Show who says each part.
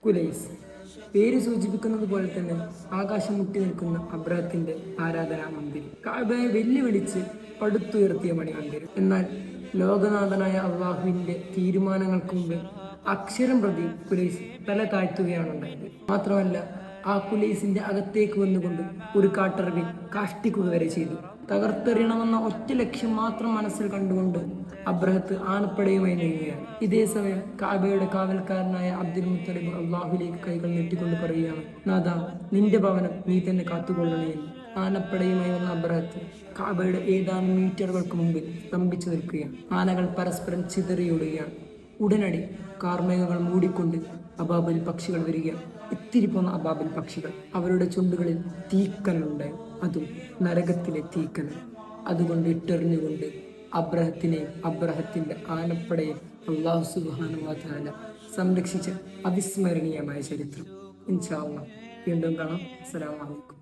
Speaker 1: കുലൈസ്. പേര് സൂചിപ്പിക്കുന്നത് പോലെ തന്നെ ആകാശം മുട്ടി നിൽക്കുന്ന അബ്രഹത്തിന്റെ ആരാധനാ മന്ദിരം, കഅബയെ വെല്ലുവിളിച്ച് പടുത്തുയർത്തിയ മണിമന്ദിരം. എന്നാൽ ലോകനാഥനായ അള്ളാഹുവിന്റെ തീരുമാനങ്ങൾക്ക് മുമ്പ് അക്ഷരം പ്രതി കുലൈസ് തല താഴ്ത്തുകയാണ് ഉണ്ടായത്. മാത്രമല്ല, ആ കുലൈസിന്റെ അകത്തേക്ക് വന്നുകൊണ്ട് ഒരു കാട്ടറബി കാഷ്ടിക്കുക വരെ ചെയ്തു. തകർത്തെറിയണമെന്ന ഒറ്റ ലക്ഷ്യം മാത്രം മനസ്സിൽ കണ്ടുകൊണ്ട് അബ്രഹത്ത് ആനപ്പടയുമായി നീങ്ങുകയാണ്. ഇതേ സമയം കഅബയുടെ കാവൽക്കാരനായ അബ്ദുൽ മുത്തലിബ് അള്ളാഹുലേക്ക് കൈകൾ നീട്ടിക്കൊണ്ട് പറയുകയാണ്, നാഥാ, നിന്റെ ഭവനം നീ തന്നെ കാത്തുകൊള്ളണേ എന്ന്. ആനപ്പടയുമായി വന്ന അബ്രഹത്ത് കഅബയുടെ ഏതാനും മീറ്ററുകൾക്ക് മുമ്പിൽ സ്തംഭിച്ചു നിൽക്കുകയാണ്. ആനകൾ പരസ്പരം ചിതറിയോടുകയാണ്. ഉടനടി കാർമേഘങ്ങൾ മൂടിക്കൊണ്ട് അബാബിൽ പക്ഷികൾ വരികയാണ്. ഇത്തിരി പോന്ന അബാബിൽ പക്ഷികൾ, അവരുടെ ചുണ്ടുകളിൽ തീക്കനലുണ്ടായി, അതും നരകത്തിലെ തീക്കനൽ. അതുകൊണ്ട് ഇട്ടെറിഞ്ഞുകൊണ്ട് അബ്രഹത്തിനെയും അബ്രഹത്തിന്റെ ആനപ്പടയും അല്ലാഹു സുബ്ഹാനഹു വ തആല സംരക്ഷിച്ച അവിസ്മരണീയമായ ചരിത്രം. ഇൻഷാ അല്ലാഹ് വീണ്ടും കാണാം. അസ്സലാമു അലൈക്കും.